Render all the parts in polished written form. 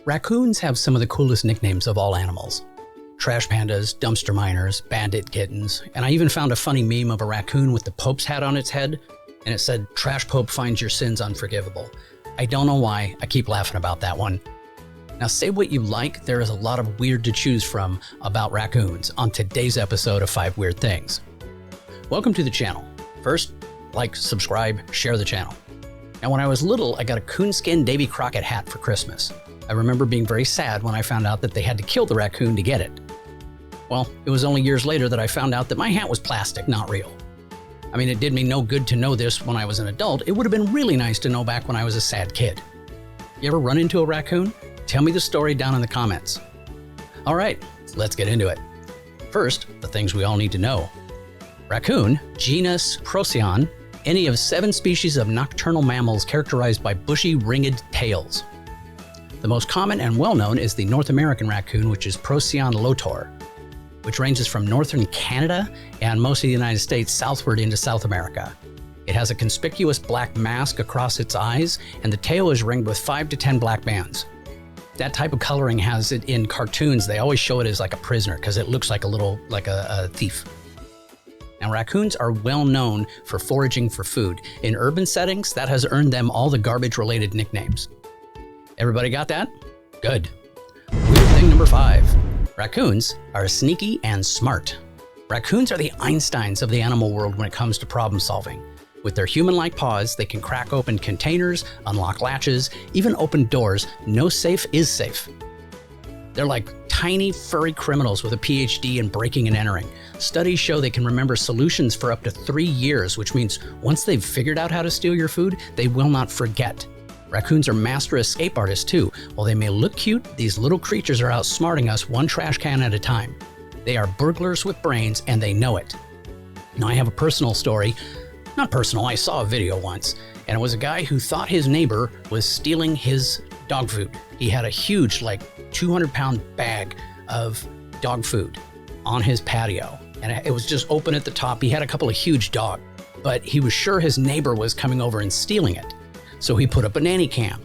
Raccoons have some of the coolest nicknames of all animals. Trash pandas, dumpster miners, bandit kittens, and I even found a funny meme of a raccoon with the Pope's hat on its head, and it said, "Trash Pope finds your sins unforgivable." I don't know why, I keep laughing about that one. Now say what you like, there is a lot of weird to choose from about raccoons on today's episode of 5 Weird Things. Welcome to the channel. First, like, subscribe, share the channel. Now when I was little, I got a coonskin Davy Crockett hat for Christmas. I remember being very sad when I found out that they had to kill the raccoon to get it. Well, it was only years later that I found out that my hat was plastic, not real. I mean, it did me no good to know this when I was an adult. It would have been really nice to know back when I was a sad kid. You ever run into a raccoon? Tell me the story down in the comments. All right, let's get into it. First, the things we all need to know. Raccoon, genus Procyon, any of 7 species of nocturnal mammals characterized by bushy, ringed tails. The most common and well-known is the North American raccoon, which is Procyon lotor, which ranges from northern Canada and most of the United States southward into South America. It has a conspicuous black mask across its eyes, and the tail is ringed with 5 to 10 black bands. That type of coloring has it in cartoons. They always show it as like a prisoner because it looks like a thief. Now, raccoons are well known for foraging for food. In urban settings, that has earned them all the garbage-related nicknames. Everybody got that? Good. Weird thing number 5. Raccoons are sneaky and smart. Raccoons are the Einsteins of the animal world when it comes to problem solving. With their human-like paws, they can crack open containers, unlock latches, even open doors. No safe is safe. They're like tiny, furry criminals with a PhD in breaking and entering. Studies show they can remember solutions for up to 3 years, which means once they've figured out how to steal your food, they will not forget. Raccoons are master escape artists too. While they may look cute, these little creatures are outsmarting us one trash can at a time. They are burglars with brains, and they know it. Now I have a personal story. Not personal, I saw a video once, and it was a guy who thought his neighbor was stealing his dog food. He had a huge, like 200-pound bag of dog food on his patio, and it was just open at the top. He had a couple of huge dogs, but he was sure his neighbor was coming over and stealing it. So he put up a nanny cam.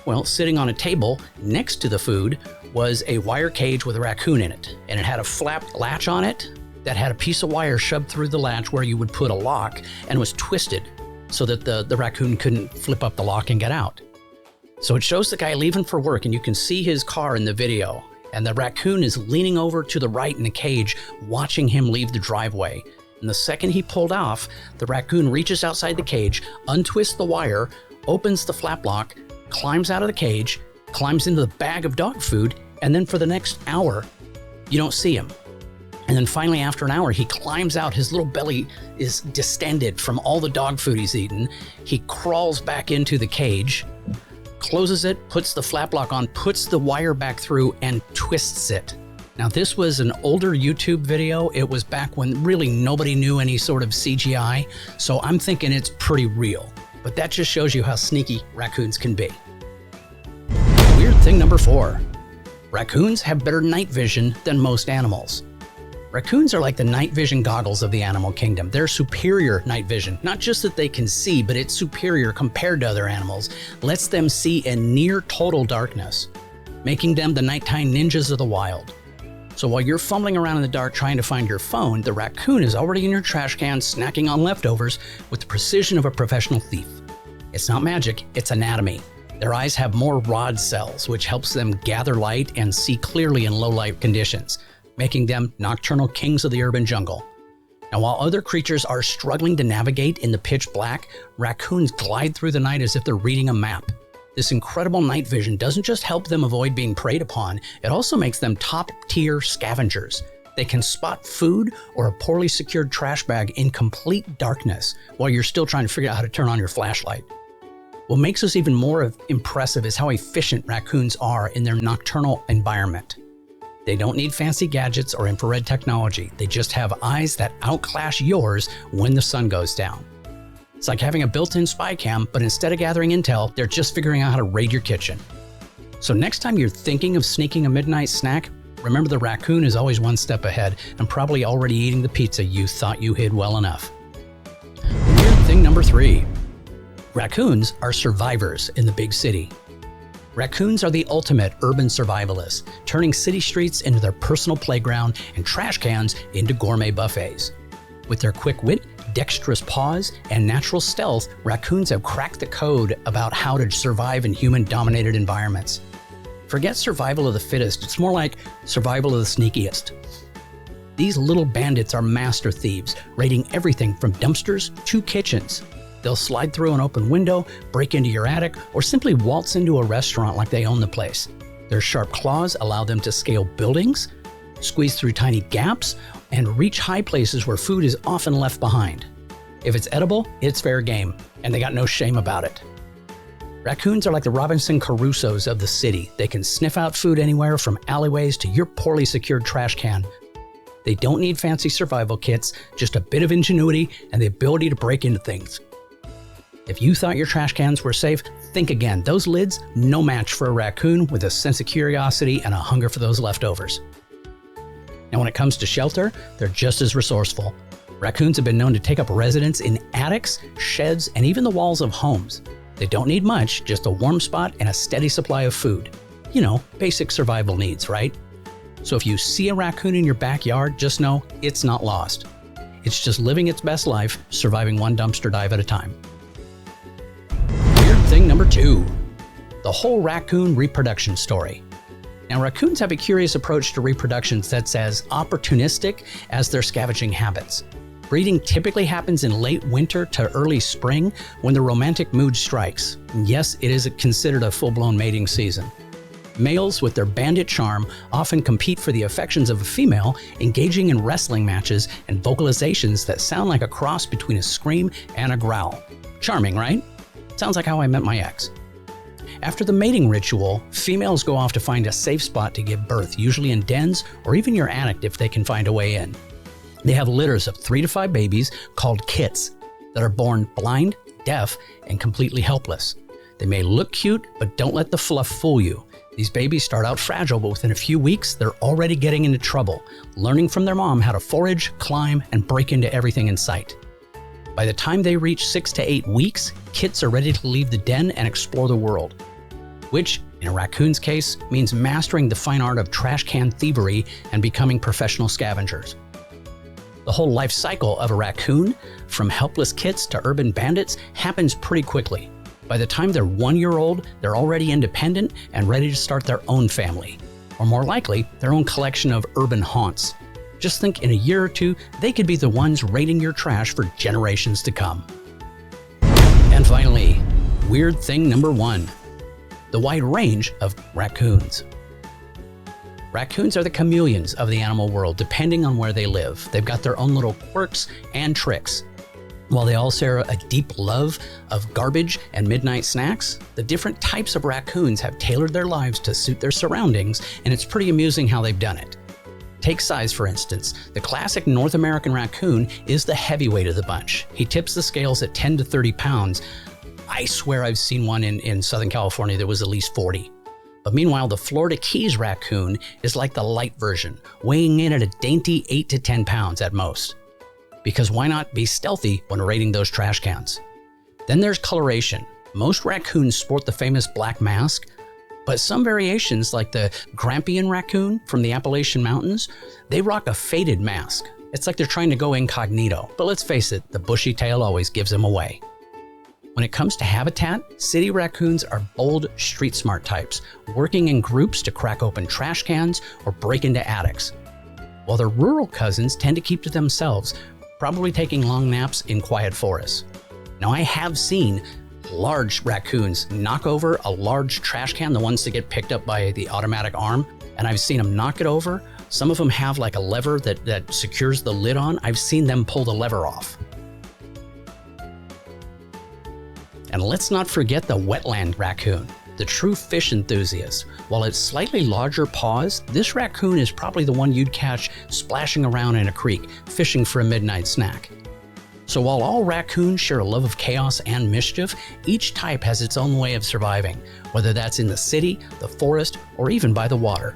Well, sitting on a table next to the food was a wire cage with a raccoon in it, and it had a flap latch on it that had a piece of wire shoved through the latch where you would put a lock, and was twisted so that the raccoon couldn't flip up the lock and get out. So it shows the guy leaving for work, and you can see his car in the video, and the raccoon is leaning over to the right in the cage, watching him leave the driveway. And the second he pulled off, the raccoon reaches outside the cage, untwists the wire, opens the flap lock, climbs out of the cage, climbs into the bag of dog food, and then for the next hour, you don't see him. And then finally, after an hour, he climbs out. His little belly is distended from all the dog food he's eaten. He crawls back into the cage, closes it, puts the flap lock on, puts the wire back through, and twists it. Now, this was an older YouTube video. It was back when really nobody knew any sort of CGI, so I'm thinking it's pretty real. But that just shows you how sneaky raccoons can be. Weird thing number 4. Raccoons have better night vision than most animals. Raccoons are like the night vision goggles of the animal kingdom. They're superior night vision. Not just that they can see, but it's superior compared to other animals. Lets them see in near total darkness, making them the nighttime ninjas of the wild. So while you're fumbling around in the dark trying to find your phone, the raccoon is already in your trash can snacking on leftovers with the precision of a professional thief. It's not magic, it's anatomy. Their eyes have more rod cells, which helps them gather light and see clearly in low light conditions, making them nocturnal kings of the urban jungle. Now, while other creatures are struggling to navigate in the pitch black, raccoons glide through the night as if they're reading a map. This incredible night vision doesn't just help them avoid being preyed upon, it also makes them top-tier scavengers. They can spot food or a poorly secured trash bag in complete darkness while you're still trying to figure out how to turn on your flashlight. What makes us even more impressive is how efficient raccoons are in their nocturnal environment. They don't need fancy gadgets or infrared technology. They just have eyes that outclash yours when the sun goes down. It's like having a built-in spy cam, but instead of gathering intel, they're just figuring out how to raid your kitchen. So next time you're thinking of sneaking a midnight snack, remember the raccoon is always one step ahead and probably already eating the pizza you thought you hid well enough. Weird thing number 3. Raccoons are survivors in the big city. Raccoons are the ultimate urban survivalists, turning city streets into their personal playground and trash cans into gourmet buffets. With their quick wit, dexterous paws, and natural stealth, raccoons have cracked the code about how to survive in human-dominated environments. Forget survival of the fittest, it's more like survival of the sneakiest. These little bandits are master thieves, raiding everything from dumpsters to kitchens. They'll slide through an open window, break into your attic, or simply waltz into a restaurant like they own the place. Their sharp claws allow them to scale buildings, squeeze through tiny gaps, and reach high places where food is often left behind. If it's edible, it's fair game, and they got no shame about it. Raccoons are like the Robinson Crusoes of the city. They can sniff out food anywhere from alleyways to your poorly secured trash can. They don't need fancy survival kits, just a bit of ingenuity and the ability to break into things. If you thought your trash cans were safe, think again. Those lids, no match for a raccoon with a sense of curiosity and a hunger for those leftovers. Now when it comes to shelter, they're just as resourceful. Raccoons have been known to take up residence in attics, sheds, and even the walls of homes. They don't need much, just a warm spot and a steady supply of food. You know, basic survival needs, right? So if you see a raccoon in your backyard, just know it's not lost. It's just living its best life, surviving one dumpster dive at a time. Weird thing number 2, the whole raccoon reproduction story. Now, raccoons have a curious approach to reproduction that's as opportunistic as their scavenging habits. Breeding typically happens in late winter to early spring when the romantic mood strikes. Yes, it is considered a full-blown mating season. Males with their bandit charm often compete for the affections of a female, engaging in wrestling matches and vocalizations that sound like a cross between a scream and a growl. Charming, right? Sounds like how I met my ex. After the mating ritual, females go off to find a safe spot to give birth, usually in dens or even your attic if they can find a way in. They have litters of 3 to 5 babies called kits that are born blind, deaf, and completely helpless. They may look cute, but don't let the fluff fool you. These babies start out fragile, but within a few weeks, they're already getting into trouble, learning from their mom how to forage, climb, and break into everything in sight. By the time they reach 6 to 8 weeks, kits are ready to leave the den and explore the world, which, in a raccoon's case, means mastering the fine art of trash can thievery and becoming professional scavengers. The whole life cycle of a raccoon, from helpless kits to urban bandits, happens pretty quickly. By the time they're 1 year old, they're already independent and ready to start their own family, or more likely, their own collection of urban haunts. Just think in a year or two, they could be the ones raiding your trash for generations to come. And finally, weird thing number 1, the wide range of raccoons. Raccoons are the chameleons of the animal world, depending on where they live. They've got their own little quirks and tricks. While they all share a deep love of garbage and midnight snacks, the different types of raccoons have tailored their lives to suit their surroundings, and it's pretty amusing how they've done it. Take size, for instance. The classic North American raccoon is the heavyweight of the bunch. He tips the scales at 10 to 30 pounds. I swear I've seen one in Southern California that was at least 40. But meanwhile, the Florida Keys raccoon is like the light version, weighing in at a dainty 8 to 10 pounds at most. Because why not be stealthy when raiding those trash cans? Then there's coloration. Most raccoons sport the famous black mask, but some variations like the Grampian raccoon from the Appalachian Mountains, they rock a faded mask. It's like they're trying to go incognito, but let's face it, the bushy tail always gives them away. When it comes to habitat, city raccoons are bold, street-smart types, working in groups to crack open trash cans or break into attics. While their rural cousins tend to keep to themselves, probably taking long naps in quiet forests. Now, I have seen large raccoons knock over a large trash can, the ones that get picked up by the automatic arm, and I've seen them knock it over. Some of them have like a lever that secures the lid on. I've seen them pull the lever off. And let's not forget the wetland raccoon, the true fish enthusiast. While it's slightly larger paws, this raccoon is probably the one you'd catch splashing around in a creek, fishing for a midnight snack. So while all raccoons share a love of chaos and mischief, each type has its own way of surviving, whether that's in the city, the forest, or even by the water.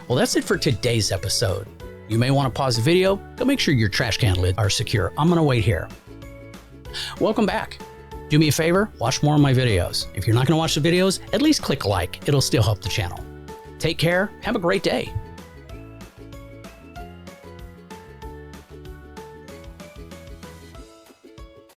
Well, that's it for today's episode. You may want to pause the video, go make sure your trash can lids are secure. I'm gonna wait here. Welcome back. Do me a favor, watch more of my videos. If you're not going to watch the videos, at least click like. It'll still help the channel. Take care. Have a great day.